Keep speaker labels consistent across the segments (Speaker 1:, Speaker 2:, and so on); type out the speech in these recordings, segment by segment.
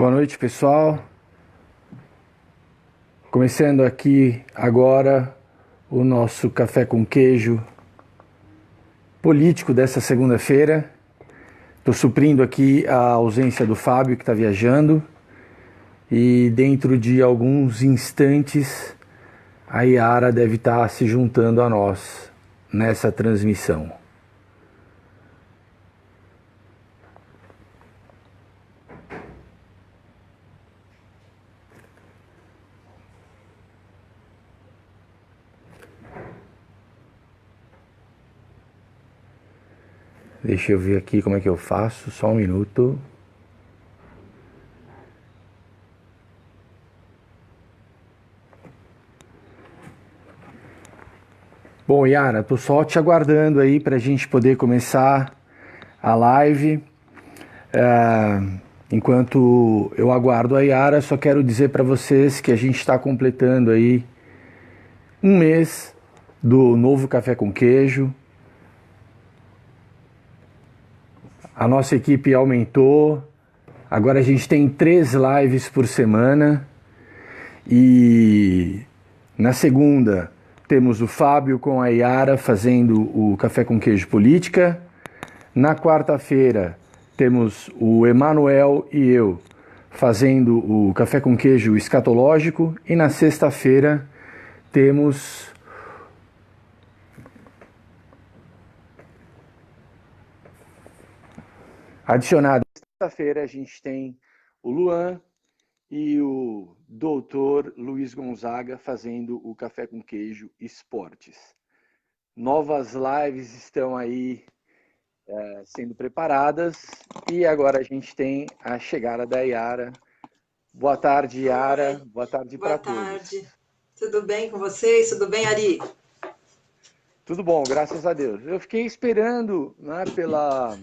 Speaker 1: Boa noite, pessoal. Começando aqui agora o nosso café com queijo político dessa segunda-feira. Estou suprindo aqui a ausência do Fábio, que está viajando. E dentro de alguns instantes, a Yara deve estar se juntando a nós nessa transmissão. Deixa eu ver aqui como é que eu faço, só um minuto. Bom, Yara, tô só te aguardando aí para a gente poder começar a live. Enquanto eu aguardo a Yara, só quero dizer para vocês que a gente está completando aí um mês do novo Café com Queijo. A nossa equipe aumentou. Agora a gente tem 3 lives por semana. E na segunda temos o Fábio com a Yara fazendo o Café com Queijo Política. Na quarta-feira temos o Emanuel e eu fazendo o Café com Queijo Escatológico. E na sexta-feira temos adicionado. Sexta-feira a gente tem o Luan e o doutor Luiz Gonzaga fazendo o Café com Queijo Esportes. Novas lives estão aí sendo preparadas e agora a gente tem a chegada da Yara. Boa tarde, Yara.
Speaker 2: Oi,
Speaker 1: Boa tarde
Speaker 2: boa
Speaker 1: para todos.
Speaker 2: tarde. Tudo bem com vocês? Tudo bem, Ari?
Speaker 1: Tudo bom, graças a Deus. Eu fiquei esperando, né, pela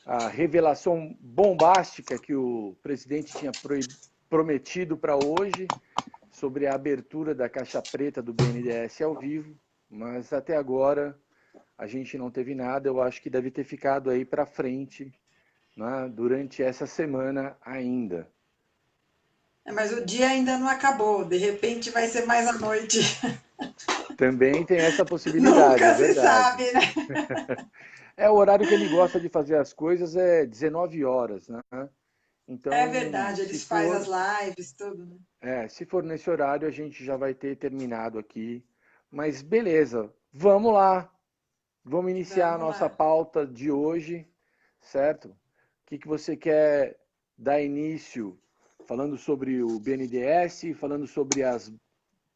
Speaker 1: a revelação bombástica que o presidente tinha prometido para hoje sobre a abertura da caixa preta do BNDES ao vivo, mas até agora a gente não teve nada. Eu acho que deve ter ficado aí para frente, né, durante essa semana ainda.
Speaker 2: Mas o dia ainda não acabou, de repente vai ser mais à noite.
Speaker 1: Também tem essa possibilidade, é
Speaker 2: Nunca se
Speaker 1: verdade.
Speaker 2: sabe, né?
Speaker 1: É o horário que ele gosta de fazer as coisas, é 19 horas, né?
Speaker 2: É
Speaker 1: Então,
Speaker 2: verdade, eles fazem as lives, tudo, né?
Speaker 1: se for nesse horário, a gente já vai ter terminado aqui. Mas beleza, vamos lá. Vamos iniciar a
Speaker 2: Vamos
Speaker 1: nossa
Speaker 2: lá.
Speaker 1: pauta de hoje, certo? O que você quer dar início falando sobre o BNDES, falando sobre as
Speaker 2: Oi,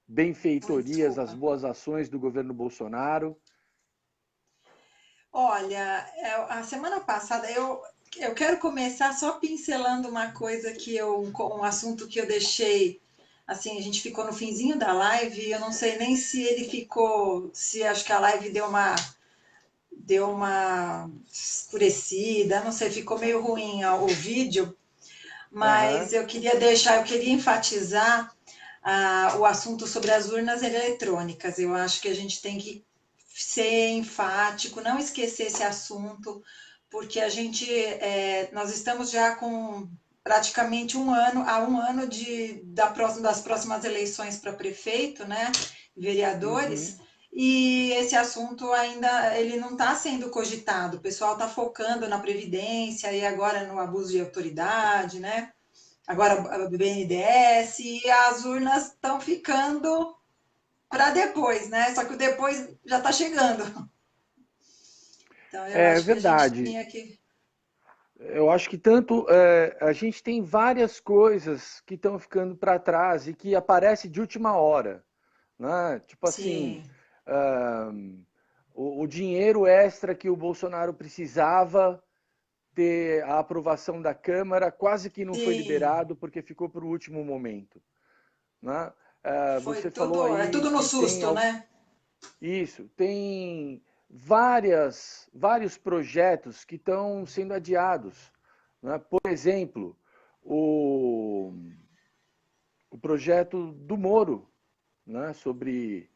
Speaker 1: benfeitorias, as
Speaker 2: desculpa.
Speaker 1: boas ações do governo Bolsonaro.
Speaker 2: Olha, a semana passada eu quero começar só pincelando uma coisa um assunto que eu deixei, assim, a gente ficou no finzinho da live, eu não sei nem se ele ficou, se acho que a live deu uma escurecida, não sei, ficou meio ruim o vídeo,
Speaker 1: Aham.
Speaker 2: mas eu queria enfatizar o assunto sobre as urnas eletrônicas. Eu acho que a gente tem que ser enfático, não esquecer esse assunto, porque nós estamos já com praticamente há um ano das próximas eleições para prefeito, né, vereadores,
Speaker 1: Uhum.
Speaker 2: e esse assunto ainda ele não está sendo cogitado. O pessoal está focando na previdência e agora no abuso de autoridade, né? Agora o BNDES e as urnas estão ficando para depois, né? Só que o depois já está chegando. Então eu
Speaker 1: É
Speaker 2: acho que a gente
Speaker 1: verdade.
Speaker 2: tinha que.
Speaker 1: Eu acho que a gente tem várias coisas que estão ficando para trás e que aparecem de última hora, né? Tipo assim,
Speaker 2: Sim,
Speaker 1: ah, o dinheiro extra que o Bolsonaro precisava ter a aprovação da Câmara quase que não foi
Speaker 2: sim.
Speaker 1: liberado porque ficou para o último momento, né?
Speaker 2: Foi
Speaker 1: Você falou
Speaker 2: tudo. É
Speaker 1: aí
Speaker 2: tudo no
Speaker 1: que tem
Speaker 2: susto, né?
Speaker 1: isso, tem vários projetos que estão sendo adiados, né? Por exemplo, o, o projeto do Moro, né? Sobre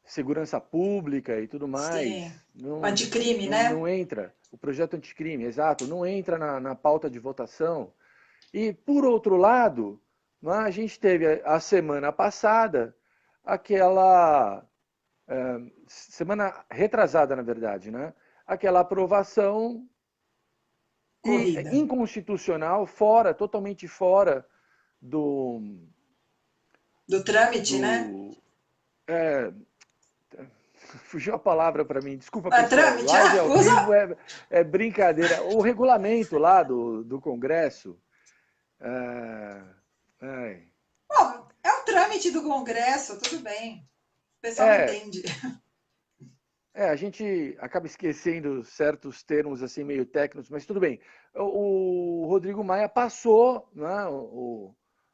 Speaker 1: segurança pública e tudo
Speaker 2: Sim.
Speaker 1: mais,
Speaker 2: O anticrime,
Speaker 1: não
Speaker 2: né?
Speaker 1: entra. O projeto anticrime, exato, não entra na pauta de votação. E, por outro lado, né, a gente teve a semana passada aquela semana retrasada, na verdade, né? Aquela aprovação
Speaker 2: Corrida.
Speaker 1: inconstitucional, fora, totalmente fora do,
Speaker 2: Do trâmite, né?
Speaker 1: do é, fugiu a palavra para mim, desculpa
Speaker 2: Ah,
Speaker 1: pessoal,
Speaker 2: trâmite,
Speaker 1: live ao vivo
Speaker 2: usa.
Speaker 1: é brincadeira. O regulamento lá do Congresso, é, é,
Speaker 2: Bom, é o trâmite do Congresso, tudo bem. O pessoal não
Speaker 1: é,
Speaker 2: entende.
Speaker 1: a gente acaba esquecendo certos termos assim meio técnicos, mas tudo bem. O Rodrigo Maia passou, né,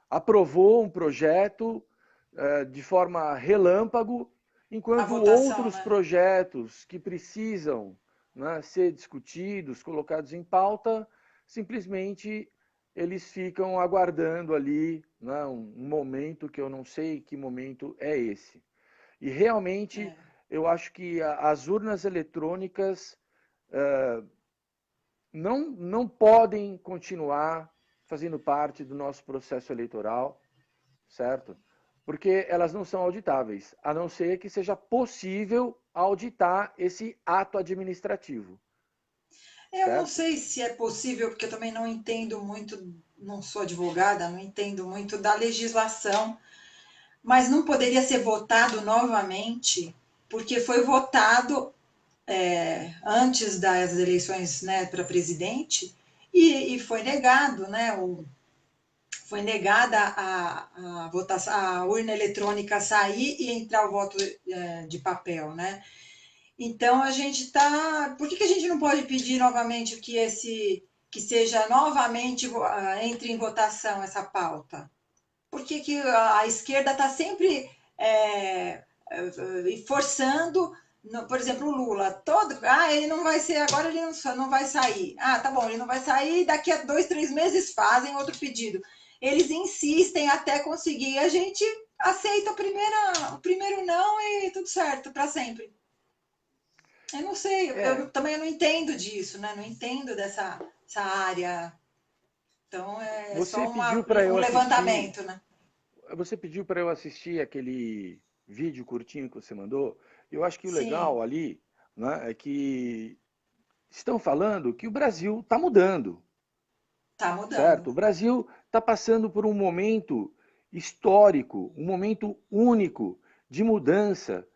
Speaker 1: aprovou um projeto de forma relâmpago,
Speaker 2: A
Speaker 1: enquanto
Speaker 2: votação,
Speaker 1: outros
Speaker 2: né?
Speaker 1: projetos que precisam, né, ser discutidos, colocados em pauta, simplesmente eles ficam aguardando ali, né, um momento que eu não sei que momento é esse. E realmente
Speaker 2: É.
Speaker 1: eu acho que as urnas eletrônicas não podem continuar fazendo parte do nosso processo eleitoral, certo? Porque elas não são auditáveis, a não ser que seja possível auditar esse ato administrativo,
Speaker 2: Eu não
Speaker 1: certo?
Speaker 2: sei se é possível, porque eu também não entendo muito, não sou advogada, não entendo muito da legislação, mas não poderia ser votado novamente, porque foi votado antes das eleições, né, para presidente e foi negado, né, foi negada a votação, a urna eletrônica sair e entrar o voto de papel, né? Então a gente está. Por que a gente não pode pedir novamente que seja novamente entre em votação essa pauta? Por que a esquerda está sempre forçando, por exemplo, o Lula, ele não vai ser, agora ele não vai sair. Ah, tá bom, ele não vai sair, daqui a 2, 3 meses fazem outro pedido. Eles insistem até conseguir, a gente aceita o primeiro não e tudo certo, para sempre. Eu não sei,
Speaker 1: É,
Speaker 2: eu também não entendo disso, né? Não entendo dessa área. Então é
Speaker 1: você
Speaker 2: só
Speaker 1: pediu para
Speaker 2: um
Speaker 1: eu assistir,
Speaker 2: levantamento, né?
Speaker 1: você pediu para eu assistir aquele vídeo curtinho que você mandou. Eu acho que o
Speaker 2: Sim,
Speaker 1: legal ali, né, é que estão falando que o Brasil está mudando,
Speaker 2: tá mudando.
Speaker 1: certo? O Brasil está passando por um momento histórico, um momento único de mudança.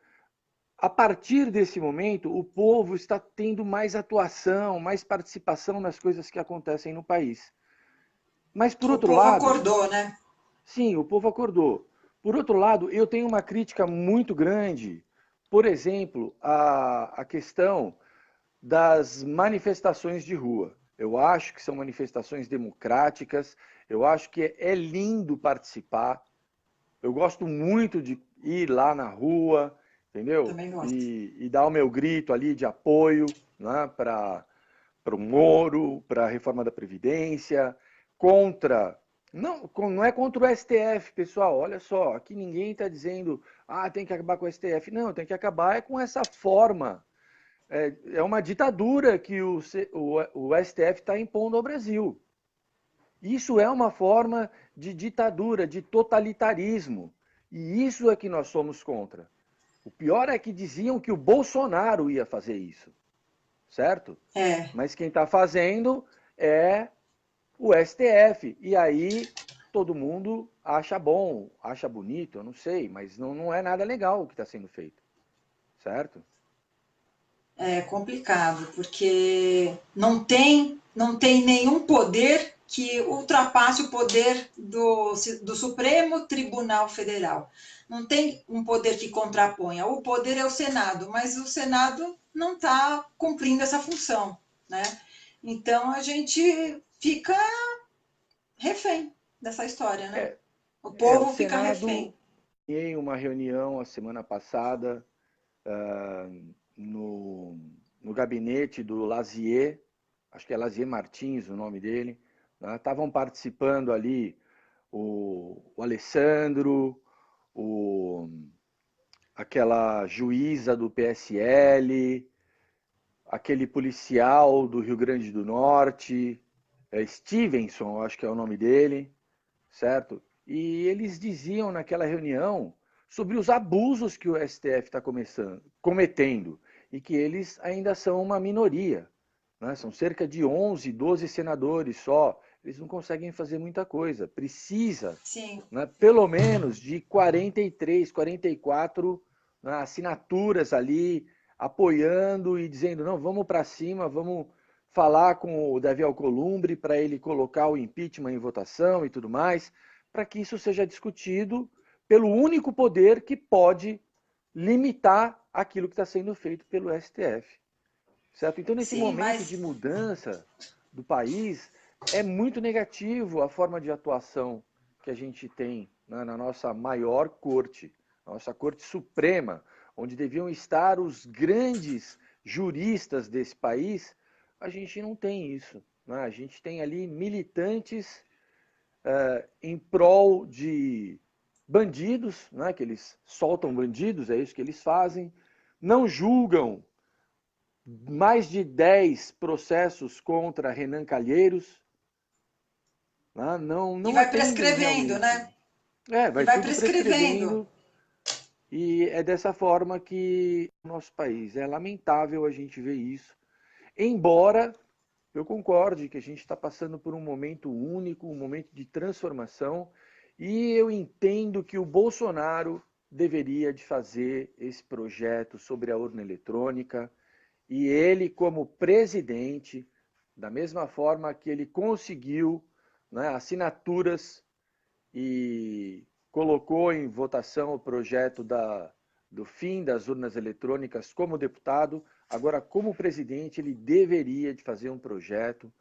Speaker 1: A partir desse momento, o povo está tendo mais atuação, mais participação nas coisas que acontecem no país. Mas, por
Speaker 2: O
Speaker 1: outro
Speaker 2: povo
Speaker 1: lado,
Speaker 2: acordou, né?
Speaker 1: sim, o povo acordou. Por outro lado, eu tenho uma crítica muito grande, por exemplo, a questão das manifestações de rua. Eu acho que são manifestações democráticas, eu acho que é lindo participar. Eu gosto muito de ir lá na rua, entendeu?
Speaker 2: Também gosto.
Speaker 1: E dar o meu grito ali de apoio, né, para o Moro, para a reforma da Previdência, contra. Não é contra o STF, pessoal. Olha só, aqui ninguém está dizendo, tem que acabar com o STF. Não, tem que acabar com essa forma. É uma ditadura que o STF está impondo ao Brasil. Isso é uma forma de ditadura, de totalitarismo. E isso é que nós somos contra. O pior é que diziam que o Bolsonaro ia fazer isso, certo?
Speaker 2: É,
Speaker 1: Mas quem está fazendo é o STF. E aí todo mundo acha bom, acha bonito, eu não sei, mas não é nada legal o que está sendo feito, certo?
Speaker 2: é complicado, porque não tem nenhum poder que ultrapasse o poder do Supremo Tribunal Federal. Não tem um poder que contraponha. O poder é o Senado, mas o Senado não está cumprindo essa função, né? Então a gente fica refém dessa história, né?
Speaker 1: É,
Speaker 2: O
Speaker 1: o
Speaker 2: povo fica
Speaker 1: Senado,
Speaker 2: refém.
Speaker 1: em uma reunião a semana passada, no, no gabinete do Lazier, acho que é Lazier Martins o nome dele, né? Estavam participando ali o Alessandro, o, aquela juíza do PSL, aquele policial do Rio Grande do Norte, Stevenson, acho que é o nome dele, certo? E eles diziam naquela reunião sobre os abusos que o STF está cometendo e que eles ainda são uma minoria, né? São cerca de 11, 12 senadores só. Eles não conseguem fazer muita coisa. Precisa,
Speaker 2: Sim.
Speaker 1: né, pelo menos de 43, 44, né, assinaturas ali apoiando e dizendo, não, vamos para cima, vamos falar com o Davi Alcolumbre para ele colocar o impeachment em votação e tudo mais, para que isso seja discutido pelo único poder que pode limitar aquilo que está sendo feito pelo STF. Certo? Então, nesse
Speaker 2: Sim,
Speaker 1: momento de
Speaker 2: mas
Speaker 1: mudança do país, é muito negativo a forma de atuação que a gente tem, né, na nossa maior corte, a nossa Corte Suprema, onde deviam estar os grandes juristas desse país. A gente não tem isso, né? A gente tem ali militantes em prol de bandidos, né, que eles soltam bandidos, é isso que eles fazem, não julgam mais de 10 processos contra Renan Calheiros, né,
Speaker 2: e
Speaker 1: não
Speaker 2: vai
Speaker 1: atendem
Speaker 2: prescrevendo,
Speaker 1: realmente.
Speaker 2: né? E
Speaker 1: Vai
Speaker 2: vai
Speaker 1: tudo
Speaker 2: prescrevendo.
Speaker 1: prescrevendo, e é dessa forma que o nosso país, é lamentável a gente ver isso, embora eu concorde que a gente está passando por um momento único, um momento de transformação, e eu entendo que o Bolsonaro deveria de fazer esse projeto sobre a urna eletrônica, e ele, como presidente, da mesma forma que ele conseguiu, né, assinaturas e colocou em votação o projeto do fim das urnas eletrônicas como deputado, agora como presidente ele deveria de fazer um projeto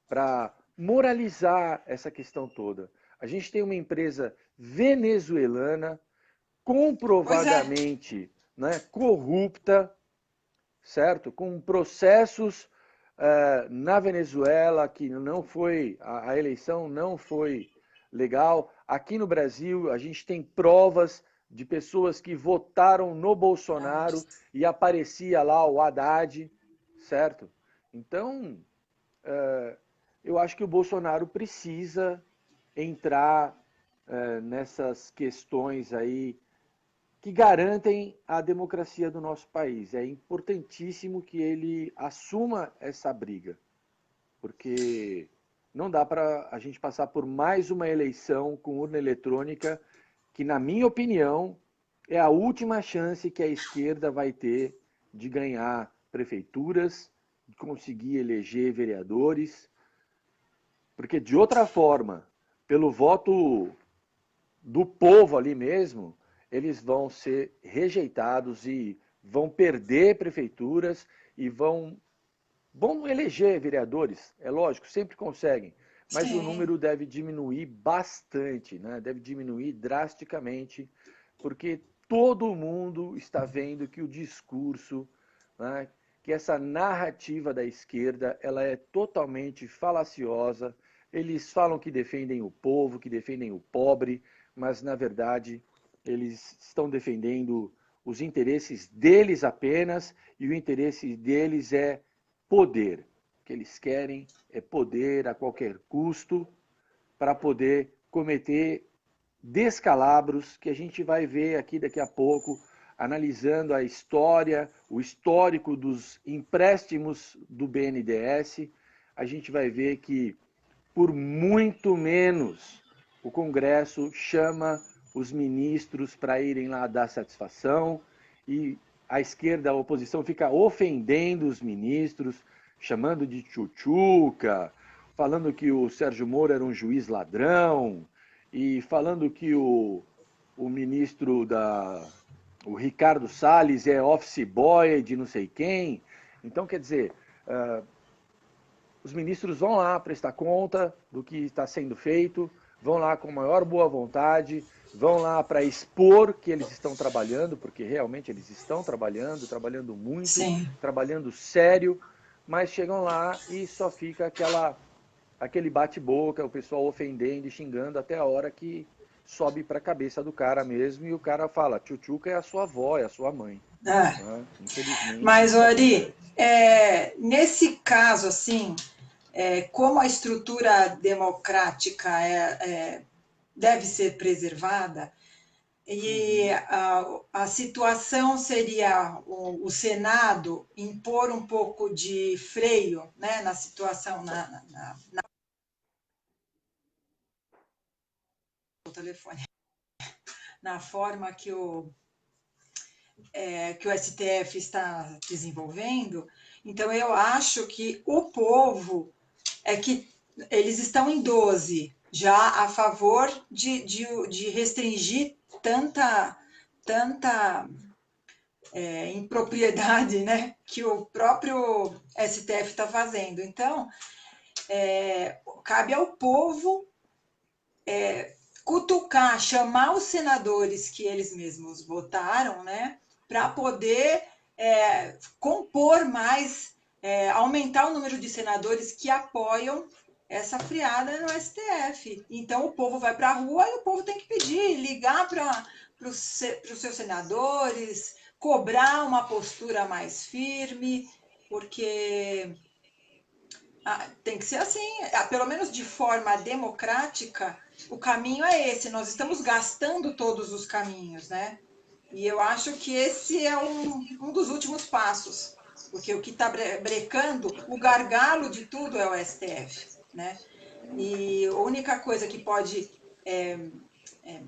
Speaker 1: para moralizar essa questão toda. A gente tem uma empresa venezuelana
Speaker 2: Pois é.
Speaker 1: comprovadamente, né, corrupta, certo? Com processos na Venezuela que não foi, a eleição não foi legal. Aqui no Brasil, a gente tem provas de pessoas que votaram no Bolsonaro e aparecia lá o Haddad, certo? Então, eu acho que o Bolsonaro precisa entrar nessas questões aí que garantem a democracia do nosso país. É importantíssimo que ele assuma essa briga, porque não dá para a gente passar por mais uma eleição com urna eletrônica, que, na minha opinião, é a última chance que a esquerda vai ter de ganhar prefeituras, de conseguir eleger vereadores, porque de outra forma, pelo voto do povo ali mesmo, eles vão ser rejeitados e vão perder prefeituras e vão eleger vereadores, é lógico, sempre conseguem, mas o
Speaker 2: Sim.
Speaker 1: número deve diminuir bastante, né? Deve diminuir drasticamente, porque todo mundo está vendo que o discurso, né, que essa narrativa da esquerda, ela é totalmente falaciosa. Eles falam que defendem o povo, que defendem o pobre, mas na verdade eles estão defendendo os interesses deles apenas, e o interesse deles é poder. O que eles querem é poder a qualquer custo para poder cometer descalabros que a gente vai ver aqui daqui a pouco, analisando a história, o histórico dos empréstimos do BNDES. A gente vai ver que, por muito menos, o Congresso chama os ministros para irem lá dar satisfação, e a esquerda, a oposição, fica ofendendo os ministros, chamando de tchutchuca, falando que o Sérgio Moro era um juiz ladrão, e falando que o ministro o Ricardo Salles é office boy de não sei quem. Então, quer dizer, os ministros vão lá prestar conta do que está sendo feito, vão lá com maior boa vontade, vão lá para expor que eles estão trabalhando, porque realmente eles estão trabalhando, trabalhando muito,
Speaker 2: Sim.
Speaker 1: trabalhando sério, mas chegam lá e só fica aquele bate-boca, o pessoal ofendendo e xingando até a hora que sobe para a cabeça do cara mesmo, e o cara fala, tchutchuca é a sua avó, é a sua mãe.
Speaker 2: É.
Speaker 1: Né? Infelizmente,
Speaker 2: Mas,
Speaker 1: isso
Speaker 2: Ori,
Speaker 1: acontece.
Speaker 2: nesse caso, assim, como a estrutura democrática deve ser preservada, e a situação seria o Senado impor um pouco de freio, né, na situação, o telefone, na forma que o STF está desenvolvendo. Então, eu acho que o povo que eles estão em 12, já a favor de restringir tanta impropriedade, né, que o próprio STF está fazendo. Então, cabe ao povo cutucar, chamar os senadores que eles mesmos votaram, né, para poder compor mais, aumentar o número de senadores que apoiam essa friada no STF. Então, o povo vai para a rua e o povo tem que pedir, ligar para os seus senadores, cobrar uma postura mais firme, porque tem que ser assim, pelo menos de forma democrática, o caminho é esse. Nós estamos gastando todos os caminhos, né? E eu acho que esse é um dos últimos passos, porque o que está brecando, o gargalo de tudo é o STF, né? E a única coisa que pode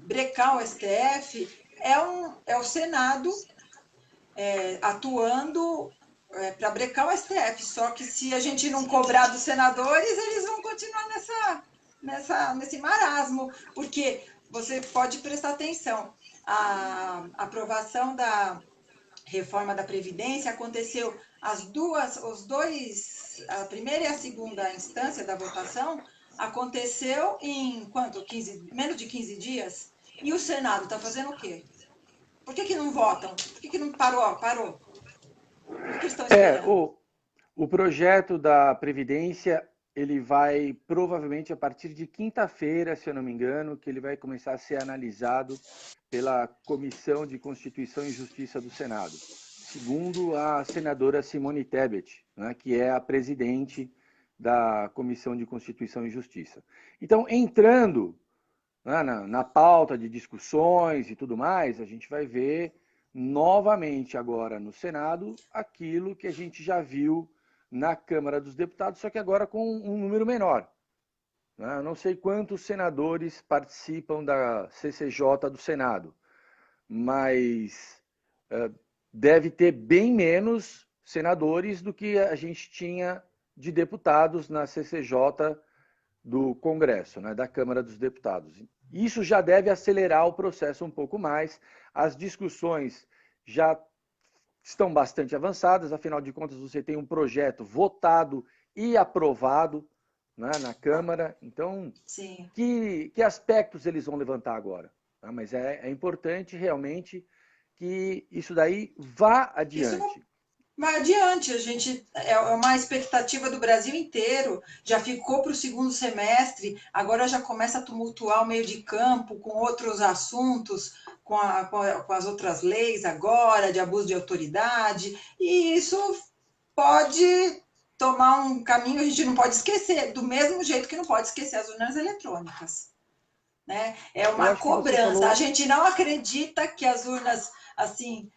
Speaker 2: brecar o STF é o Senado atuando para brecar o STF. Só que se a gente não cobrar dos senadores, eles vão continuar nesse marasmo, porque você pode prestar atenção. A aprovação da reforma da Previdência aconteceu a primeira e a segunda instância da votação aconteceu em quanto? Menos de 15 dias? E o Senado está fazendo o quê? Por que não votam? Por que não parou? O que eles estão esperando?
Speaker 1: O projeto da Previdência, ele vai provavelmente a partir de quinta-feira, se eu não me engano, que ele vai começar a ser analisado pela Comissão de Constituição e Justiça do Senado, segundo a senadora Simone Tebet, né, que é a presidente da Comissão de Constituição e Justiça. Então, entrando, né, na pauta de discussões e tudo mais, a gente vai ver novamente agora no Senado aquilo que a gente já viu na Câmara dos Deputados, só que agora com um número menor. Eu não sei quantos senadores participam da CCJ do Senado, mas deve ter bem menos senadores do que a gente tinha de deputados na CCJ do Congresso, né, da Câmara dos Deputados. Isso já deve acelerar o processo um pouco mais. As discussões já estão bastante avançadas, afinal de contas, você tem um projeto votado e aprovado, né, na Câmara. Então,
Speaker 2: Sim.
Speaker 1: Que aspectos eles vão levantar agora? Mas é importante realmente que isso daí vá adiante.
Speaker 2: Isso não vai adiante, a gente é uma expectativa do Brasil inteiro, já ficou para o segundo semestre, agora já começa a tumultuar o meio de campo com outros assuntos, com as outras leis agora, de abuso de autoridade, e isso pode tomar um caminho, a gente não pode esquecer, do mesmo jeito que não pode esquecer as urnas eletrônicas. Né? É uma cobrança. A gente não acredita que as urnas, assim,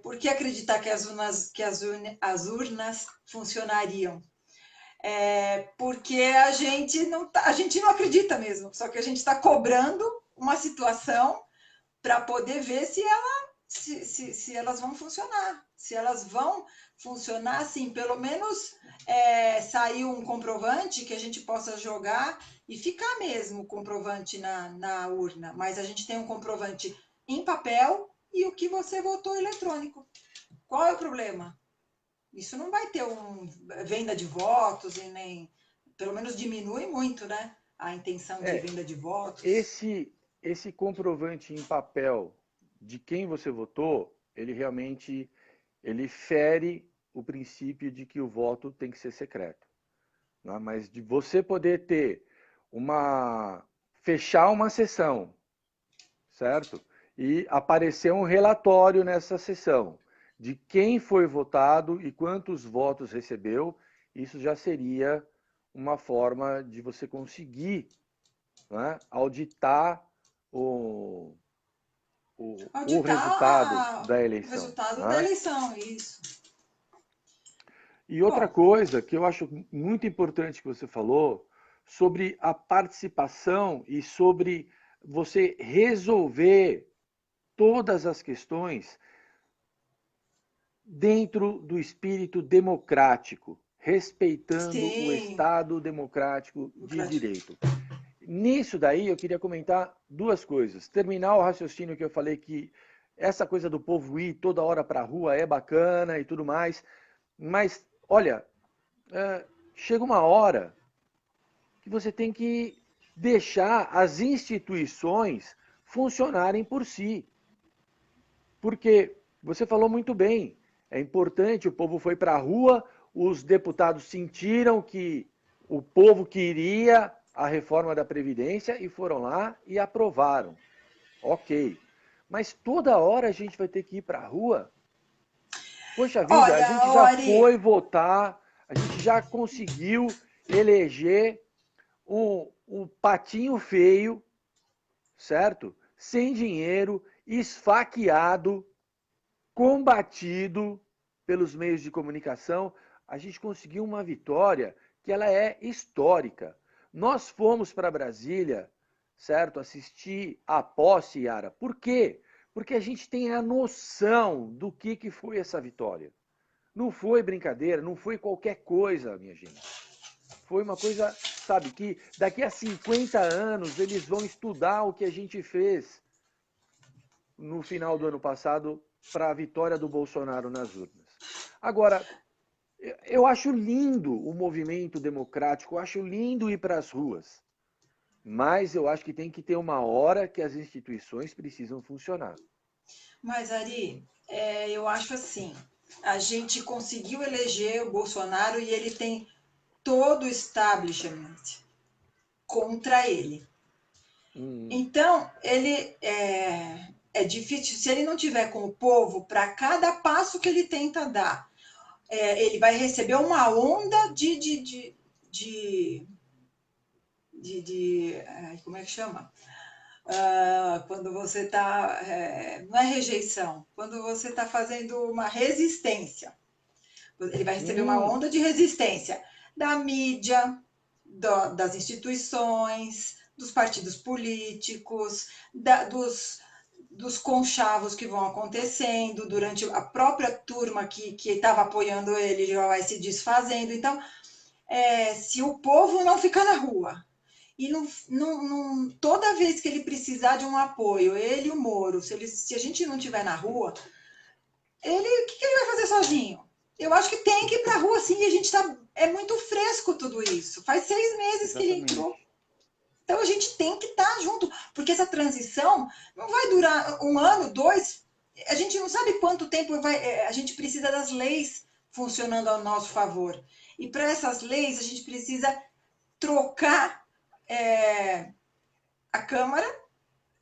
Speaker 2: por que acreditar que as urnas funcionariam? Porque a gente não acredita mesmo, só que a gente está cobrando uma situação para poder ver se elas vão funcionar. Se elas vão funcionar, assim, pelo menos sair um comprovante que a gente possa jogar e ficar mesmo o comprovante na urna. Mas a gente tem um comprovante em papel e o que você votou eletrônico. Qual é o problema? Isso não vai ter venda de votos e nem... Pelo menos diminui muito, né? A intenção de venda de votos.
Speaker 1: Esse comprovante em papel de quem você votou, ele realmente fere o princípio de que o voto tem que ser secreto. Né? Mas de você poder ter fechar uma sessão, certo? E aparecer um relatório nessa sessão de quem foi votado e quantos votos recebeu, isso já seria uma forma de você conseguir, né, auditar o resultado da
Speaker 2: O
Speaker 1: eleição.
Speaker 2: resultado da
Speaker 1: Né?
Speaker 2: eleição, isso.
Speaker 1: E outra
Speaker 2: Bom,
Speaker 1: coisa que eu acho muito importante que você falou, sobre a participação e sobre você resolver todas as questões dentro do espírito democrático, respeitando o
Speaker 2: sim,
Speaker 1: Estado democrático de
Speaker 2: democrático.
Speaker 1: direito. Nisso daí eu queria comentar duas coisas. Terminar o raciocínio que eu falei que essa coisa do povo ir toda hora para a rua é bacana e tudo mais, mas olha, chega uma hora que você tem que deixar as instituições funcionarem por si. Porque você falou muito bem, é importante, o povo foi para a rua, os deputados sentiram que o povo queria a reforma da Previdência e foram lá e aprovaram. Ok. Mas toda hora a gente vai ter que ir para a rua? Poxa vida, a gente
Speaker 2: Olha,
Speaker 1: já
Speaker 2: Ari,
Speaker 1: foi votar, a gente já conseguiu eleger um patinho feio, certo? Sem dinheiro, esfaqueado, combatido pelos meios de comunicação, a gente conseguiu uma vitória que ela é histórica. Nós fomos para Brasília, certo, assistir a posse, Yara. Por quê? Porque a gente tem a noção do que foi essa vitória. Não foi brincadeira, não foi qualquer coisa, minha gente. Foi uma coisa, sabe, que daqui a 50 anos eles vão estudar o que a gente fez no final do ano passado para a vitória do Bolsonaro nas urnas. Agora, eu acho lindo o movimento democrático, eu acho lindo ir para as ruas, mas eu acho que tem que ter uma hora que as instituições precisam funcionar.
Speaker 2: mas Ari, eu acho assim, a gente conseguiu eleger o Bolsonaro e ele tem todo o establishment contra ele.
Speaker 1: Hum,
Speaker 2: Então, ele é difícil, se ele não tiver com o povo, para cada passo que ele tenta dar, ele vai receber uma onda como é que chama? Quando você está, não é rejeição, quando você está fazendo uma resistência. Ele vai receber uma
Speaker 1: hum,
Speaker 2: onda de resistência da mídia, das instituições, dos partidos políticos, dos conchavos que vão acontecendo durante a própria turma que estava apoiando ele já vai se desfazendo. Então, se o povo não ficar na rua e toda vez que ele precisar de um apoio, ele e o Moro, se a gente não estiver na rua, o que ele vai fazer sozinho? Eu acho que tem que ir para a rua sim, e a gente tá. É muito fresco tudo isso. Faz 6 meses que ele entrou.
Speaker 1: exatamente.
Speaker 2: Então a gente tem que estar junto, porque essa transição não vai durar um ano, dois. A gente não sabe quanto tempo a gente precisa das leis funcionando ao nosso favor. E para essas leis a gente precisa trocar a Câmara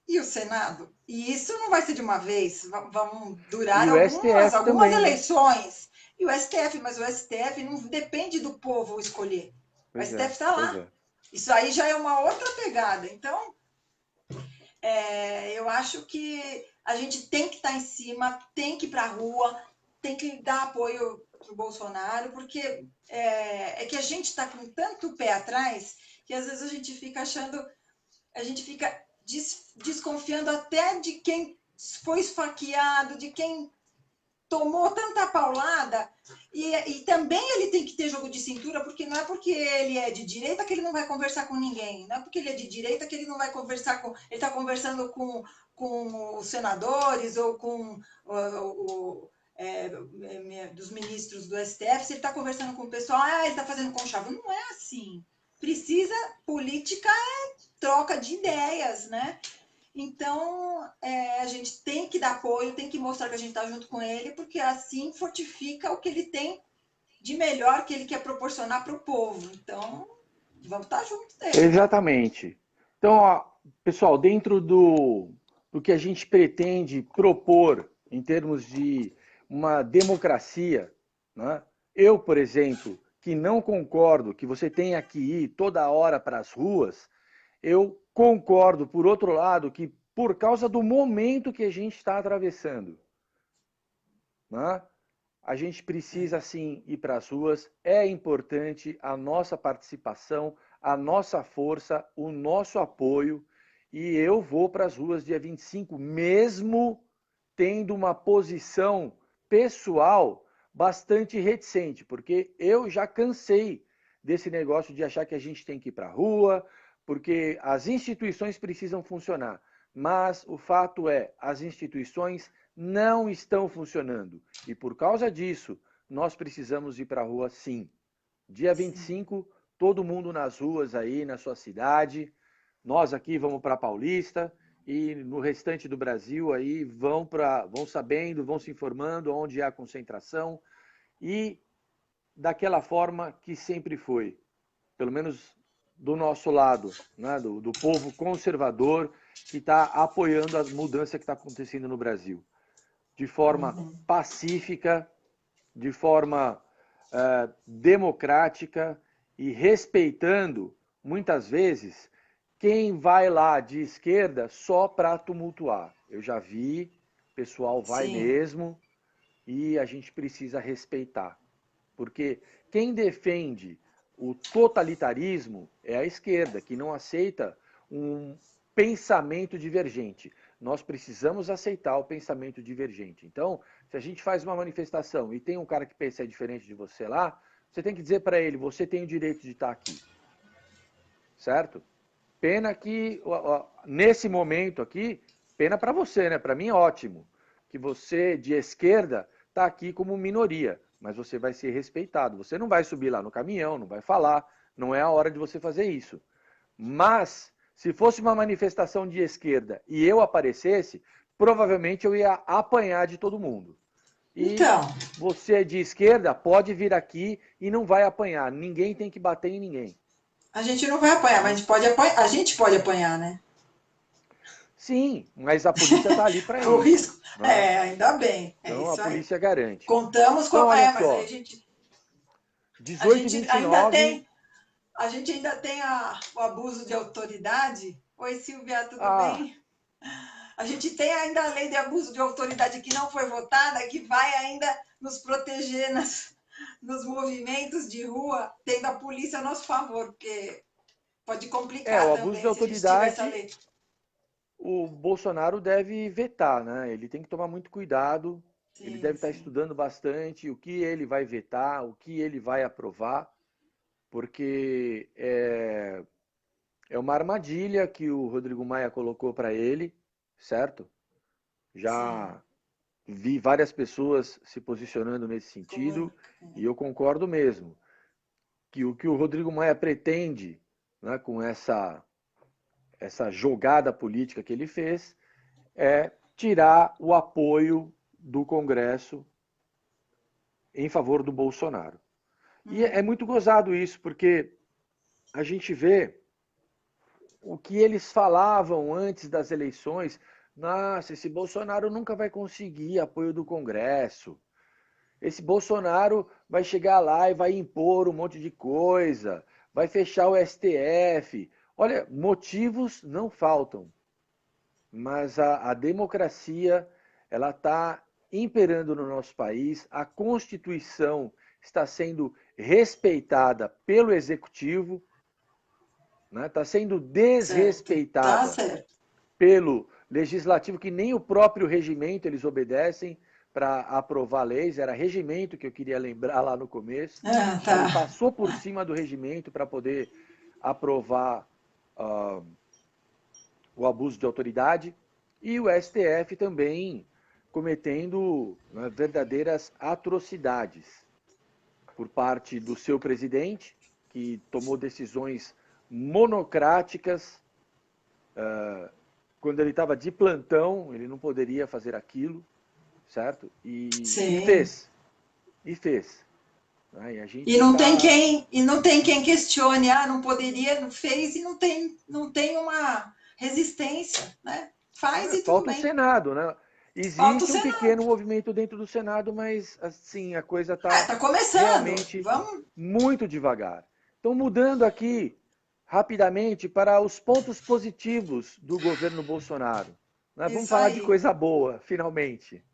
Speaker 2: e o Senado. E isso não vai ser de uma vez, vão durar
Speaker 1: E o STF
Speaker 2: algumas
Speaker 1: também, né?
Speaker 2: eleições. E o STF, mas o STF não depende do povo escolher. O
Speaker 1: Pois
Speaker 2: STF
Speaker 1: é,
Speaker 2: está
Speaker 1: pois
Speaker 2: lá.
Speaker 1: é.
Speaker 2: Isso aí já é uma outra pegada. Então, eu acho que a gente tem que estar em cima, tem que ir para a rua, tem que dar apoio para o Bolsonaro, porque é que a gente está com tanto pé atrás que às vezes a gente fica achando, a gente fica desconfiando até de quem foi esfaqueado, de quem tomou tanta paulada, e também ele tem que ter jogo de cintura, porque não é porque ele é de direita que ele não vai conversar com ninguém, não é porque ele é de direita que ele não vai conversar com. Ele está conversando com os senadores ou com dos ministros do STF, se ele está conversando com o pessoal, ele está fazendo conchavo. Não é assim. Precisa, política é troca de ideias, né? Então, a gente tem que dar apoio, tem que mostrar que a gente está junto com ele, porque assim fortifica o que ele tem de melhor que ele quer proporcionar para o povo. Então, vamos estar juntos dele.
Speaker 1: Exatamente. Então, ó, pessoal, dentro do que a gente pretende propor em termos de uma democracia, né? Eu, por exemplo, que não concordo que você tenha que ir toda hora para as ruas, eu concordo, por outro lado, que por causa do momento que a gente está atravessando, né? A gente precisa sim ir para as ruas, é importante a nossa participação, a nossa força, o nosso apoio, e eu vou para as ruas dia 25, mesmo tendo uma posição pessoal bastante reticente, porque eu já cansei desse negócio de achar que a gente tem que ir para a rua, porque as instituições precisam funcionar. Mas o fato é, as instituições não estão funcionando. E por causa disso, nós precisamos ir para a rua sim. Dia 25, todo mundo nas ruas aí, na sua cidade. Nós aqui vamos para Paulista e no restante do Brasil aí vão sabendo, vão se informando onde há concentração e daquela forma que sempre foi, pelo menos do nosso lado, né, do povo conservador que está apoiando a mudança que está acontecendo no Brasil. De forma pacífica, de forma democrática e respeitando, muitas vezes, quem vai lá de esquerda só para tumultuar. Eu já vi, o pessoal vai mesmo e a gente precisa respeitar. Porque quem defende o totalitarismo é a esquerda, que não aceita um pensamento divergente. Nós precisamos aceitar o pensamento divergente. Então, se a gente faz uma manifestação e tem um cara que pensa diferente de você lá, você tem que dizer para ele, você tem o direito de estar aqui. Certo? Pena que, nesse momento aqui, pena para você, né? Para mim é ótimo que você, de esquerda, está aqui como minoria, mas você vai ser respeitado. Você não vai subir lá no caminhão, não vai falar, não é a hora de você fazer isso. Mas, se fosse uma manifestação de esquerda e eu aparecesse, provavelmente eu ia apanhar de todo mundo. E então, você de esquerda pode vir aqui e não vai apanhar. Ninguém tem que bater em ninguém.
Speaker 2: A gente não vai apanhar, mas a gente pode apanhar, né?
Speaker 1: Sim, mas a polícia está ali para isso.
Speaker 2: O risco, né? Ainda bem.
Speaker 1: Então
Speaker 2: isso
Speaker 1: a polícia garante.
Speaker 2: Contamos com
Speaker 1: então,
Speaker 2: a mas aí a gente.
Speaker 1: 18 e 29.
Speaker 2: A gente ainda tem o abuso de autoridade. Oi, Silvia, tudo bem? A gente tem ainda a lei de abuso de autoridade que não foi votada, que vai ainda nos proteger nos movimentos de rua, tendo a polícia a nosso favor, porque pode complicar
Speaker 1: o abuso
Speaker 2: também
Speaker 1: de autoridade,
Speaker 2: se a gente tiver essa lei.
Speaker 1: O Bolsonaro deve vetar, né? Ele tem que tomar muito cuidado. Ele deve estar estudando bastante o que ele vai vetar, o que ele vai aprovar, porque é uma armadilha que o Rodrigo Maia colocou para ele, certo? Já vi várias pessoas se posicionando nesse sentido e eu concordo mesmo que o Rodrigo Maia pretende, né, com essa jogada política que ele fez, é tirar o apoio do Congresso em favor do Bolsonaro. E é muito gozado isso, porque a gente vê o que eles falavam antes das eleições. Nossa, esse Bolsonaro nunca vai conseguir apoio do Congresso. Esse Bolsonaro vai chegar lá e vai impor um monte de coisa, vai fechar o STF. Olha, motivos não faltam, mas a democracia ela está imperando no nosso país, a Constituição está sendo respeitada pelo Executivo, né? Está sendo desrespeitada pelo Legislativo, que nem o próprio regimento eles obedecem para aprovar leis, era regimento que eu queria lembrar lá no começo, ele passou por cima do regimento para poder aprovar o abuso de autoridade, e o STF também cometendo, né, verdadeiras atrocidades por parte do seu presidente, que tomou decisões monocráticas. Quando ele estava de plantão, ele não poderia fazer aquilo, certo? E fez.
Speaker 2: E não tem quem questione, não poderia, não fez, e não tem uma resistência, né? Faz e tudo
Speaker 1: falta
Speaker 2: bem.
Speaker 1: o Senado, né?
Speaker 2: Falta o
Speaker 1: Existe um pequeno
Speaker 2: Senado.
Speaker 1: movimento dentro do Senado, mas assim, a coisa está
Speaker 2: Tá começando.
Speaker 1: realmente
Speaker 2: Vamos.
Speaker 1: muito devagar. Então, mudando aqui rapidamente para os pontos positivos do governo Bolsonaro. Né? Vamos
Speaker 2: Isso
Speaker 1: falar de
Speaker 2: aí.
Speaker 1: coisa boa, finalmente.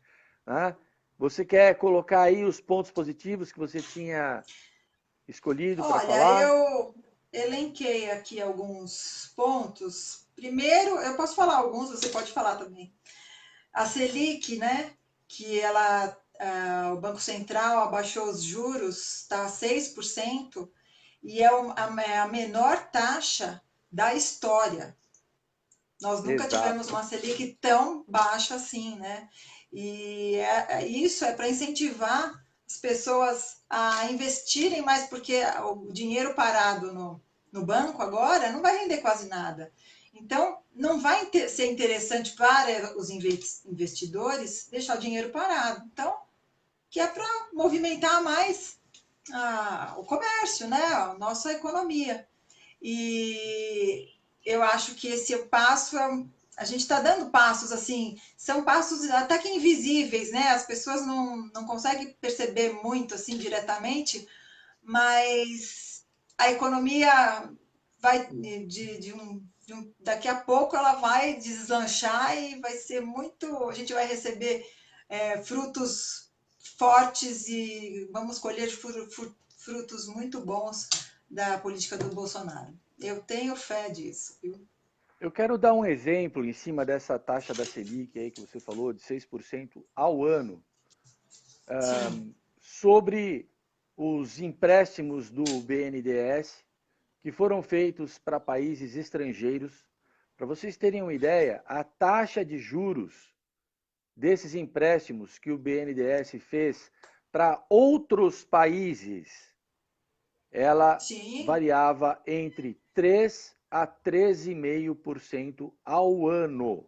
Speaker 1: Né? Você quer colocar aí os pontos positivos que você tinha escolhido para
Speaker 2: Olha,
Speaker 1: falar?
Speaker 2: eu elenquei aqui alguns pontos. Primeiro, eu posso falar alguns, você pode falar também. A Selic, né, que o Banco Central abaixou os juros, está a 6%, e é a menor taxa da história. Nós nunca tivemos
Speaker 1: Exato.
Speaker 2: uma Selic tão baixa assim, né? E isso é para incentivar as pessoas a investirem mais, porque o dinheiro parado no banco agora não vai render quase nada. Então, não vai ser interessante para os investidores deixar o dinheiro parado. Então, que é para movimentar mais o comércio, né? A nossa economia. E eu acho que esse passo a gente está dando passos assim, são passos até que invisíveis, né? As pessoas não conseguem perceber muito assim diretamente, mas a economia vai daqui a pouco ela vai deslanchar e vai ser muito, a gente vai receber frutos fortes e vamos colher frutos muito bons da política do Bolsonaro. Eu tenho fé disso, viu?
Speaker 1: Eu quero dar um exemplo em cima dessa taxa da Selic aí que você falou, de 6% ao ano,
Speaker 2: Sim,
Speaker 1: sobre os empréstimos do BNDES que foram feitos para países estrangeiros. Para vocês terem uma ideia, a taxa de juros desses empréstimos que o BNDES fez para outros países, ela
Speaker 2: sim,
Speaker 1: variava entre 3 a 13,5% ao ano,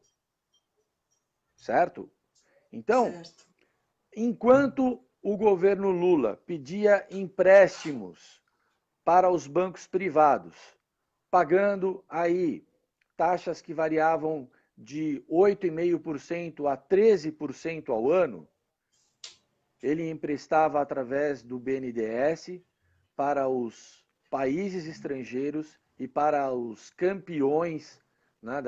Speaker 1: certo? Então,
Speaker 2: certo.
Speaker 1: enquanto o governo Lula pedia empréstimos para os bancos privados, pagando aí taxas que variavam de 8,5% a 13% ao ano, ele emprestava através do BNDES para os países estrangeiros e para os campeões, né,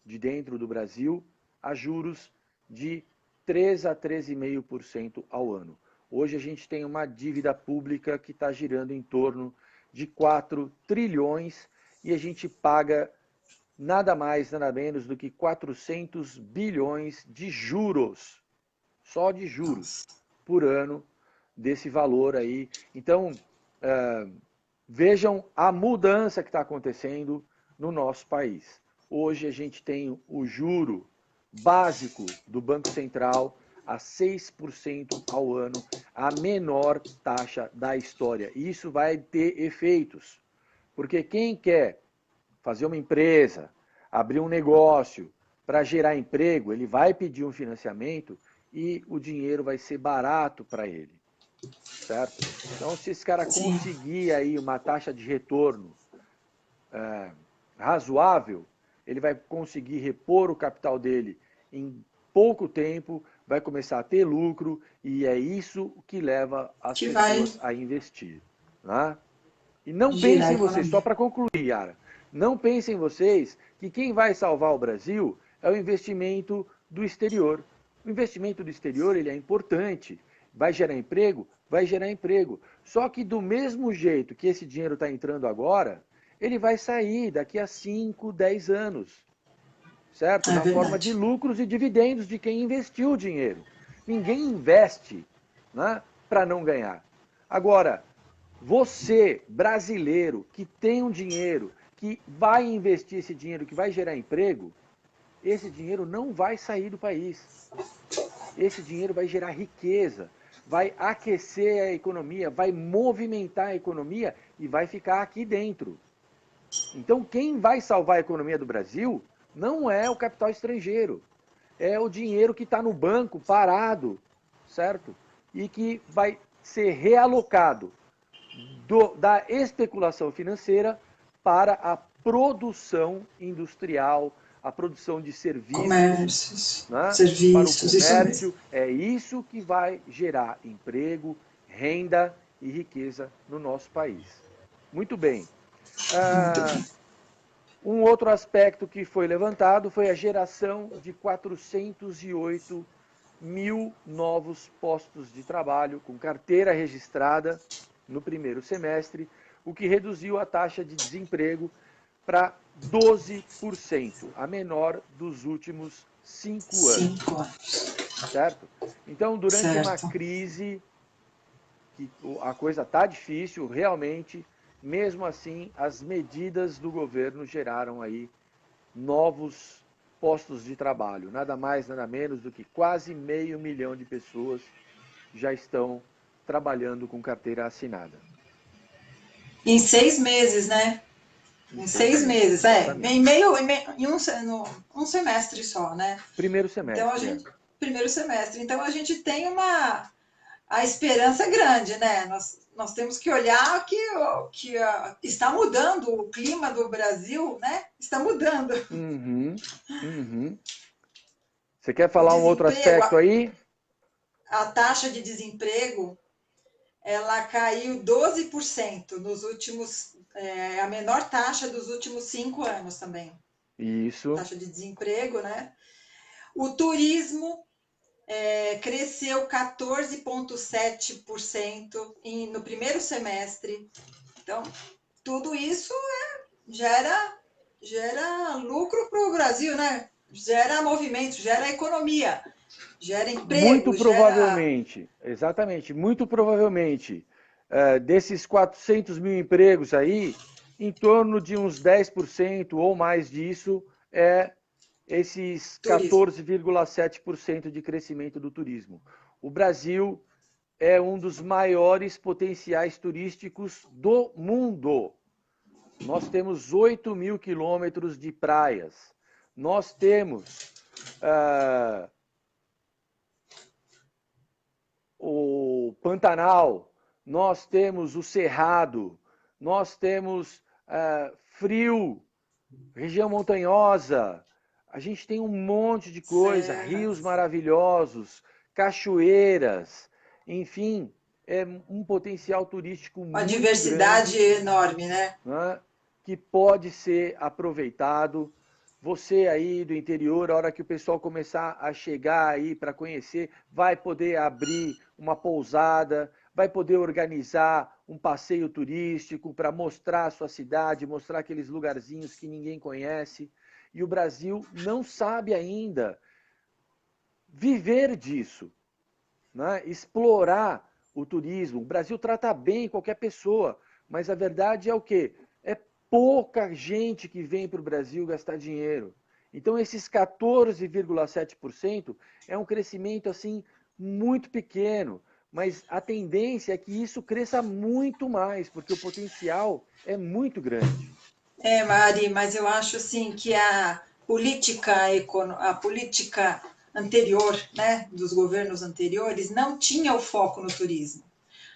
Speaker 1: de dentro do Brasil a juros de 3 a 13,5% ao ano. Hoje a gente tem uma dívida pública que está girando em torno de 4 trilhões e a gente paga nada mais, nada menos do que 400 bilhões de juros, só de juros,
Speaker 2: Nossa.
Speaker 1: por ano desse valor aí. Então, vejam a mudança que está acontecendo no nosso país. Hoje a gente tem o juro básico do Banco Central a 6% ao ano, a menor taxa da história. E isso vai ter efeitos, porque quem quer fazer uma empresa, abrir um negócio para gerar emprego, ele vai pedir um financiamento e o dinheiro vai ser barato para ele, certo? Então, se esse cara
Speaker 2: Sim.
Speaker 1: conseguir aí uma taxa de retorno razoável, ele vai conseguir repor o capital dele em pouco tempo, vai começar a ter lucro e é isso que leva as
Speaker 2: Que vai
Speaker 1: pessoas a investir. Né? E não
Speaker 2: girar a
Speaker 1: pensem vocês, só
Speaker 2: economia.
Speaker 1: para concluir, Yara, não pensem vocês que quem vai salvar o Brasil é o investimento do exterior. O investimento do exterior ele é importante, vai gerar emprego? Vai gerar emprego. Só que do mesmo jeito que esse dinheiro está entrando agora, ele vai sair daqui a 5, 10 anos, certo?
Speaker 2: É
Speaker 1: Na forma de
Speaker 2: verdade.
Speaker 1: lucros e dividendos de quem investiu o dinheiro. Ninguém investe, né, para não ganhar. Agora, você, brasileiro, que tem um dinheiro, que vai investir esse dinheiro, que vai gerar emprego, esse dinheiro não vai sair do país. Esse dinheiro vai gerar riqueza, vai aquecer a economia, vai movimentar a economia e vai ficar aqui dentro. Então, quem vai salvar a economia do Brasil não é o capital estrangeiro, é o dinheiro que está no banco parado, certo? E que vai ser realocado da especulação financeira para a produção industrial, a produção de serviços,
Speaker 2: comércios,
Speaker 1: né,
Speaker 2: serviços,
Speaker 1: para o
Speaker 2: isso mesmo.
Speaker 1: comércio. É isso que vai gerar emprego, renda e riqueza no nosso país. Muito bem.
Speaker 2: Muito bem.
Speaker 1: Um outro aspecto que foi levantado foi a geração de 408 mil novos postos de trabalho com carteira registrada no primeiro semestre, o que reduziu a taxa de desemprego para 12%, a menor dos últimos 5 anos.
Speaker 2: 5 anos.
Speaker 1: Certo? Então, durante uma
Speaker 2: Certo.
Speaker 1: crise, que a coisa está difícil, realmente, mesmo assim, as medidas do governo geraram aí novos postos de trabalho. Nada mais, nada menos do que quase 500 mil de pessoas já estão trabalhando com carteira assinada.
Speaker 2: Em 6 meses, né? Em 6 meses,
Speaker 1: exatamente.
Speaker 2: Um semestre só, né?
Speaker 1: Primeiro
Speaker 2: Então a
Speaker 1: semestre,
Speaker 2: gente, primeiro semestre. Então a gente tem a esperança é grande, né? Nós temos que olhar que está mudando o clima do Brasil, né? Está mudando.
Speaker 1: Uhum, uhum. Você quer
Speaker 2: O
Speaker 1: falar um outro
Speaker 2: desemprego,
Speaker 1: aspecto aí?
Speaker 2: a taxa de desemprego, ela caiu 12% nos últimos, a menor taxa dos últimos 5 anos também.
Speaker 1: Isso.
Speaker 2: Taxa de desemprego, né? O turismo cresceu 14,7% no primeiro semestre. Então, tudo isso gera lucro para o Brasil, né? Gera movimento, gera economia, gera
Speaker 1: Muito
Speaker 2: emprego, gera...
Speaker 1: provavelmente, exatamente, muito provavelmente, desses 400 mil empregos aí, em torno de uns 10% ou mais disso é esses
Speaker 2: turismo.
Speaker 1: 14,7% de crescimento do turismo. O Brasil é um dos maiores potenciais turísticos do mundo. Nós temos 8 mil quilômetros de praias. Nós temos o Pantanal, nós temos o Cerrado, nós temos frio, região montanhosa, a gente tem um monte de coisa, rios
Speaker 2: Serras.
Speaker 1: maravilhosos, cachoeiras, enfim, é um potencial turístico
Speaker 2: Uma
Speaker 1: muito
Speaker 2: diversidade
Speaker 1: grande,
Speaker 2: enorme, né?
Speaker 1: né, que pode ser aproveitado. Você aí do interior, a hora que o pessoal começar a chegar aí para conhecer, vai poder abrir uma pousada, vai poder organizar um passeio turístico para mostrar a sua cidade, mostrar aqueles lugarzinhos que ninguém conhece. E o Brasil não sabe ainda viver disso, né? Explorar o turismo. O Brasil trata bem qualquer pessoa, mas a verdade é o quê? É pouca gente que vem para o Brasil gastar dinheiro. Então, esses 14,7% é um crescimento assim muito pequeno, mas a tendência é que isso cresça muito mais, porque o potencial é muito grande.
Speaker 2: Mari, mas eu acho assim que a política anterior, né, dos governos anteriores, não tinha o foco no turismo.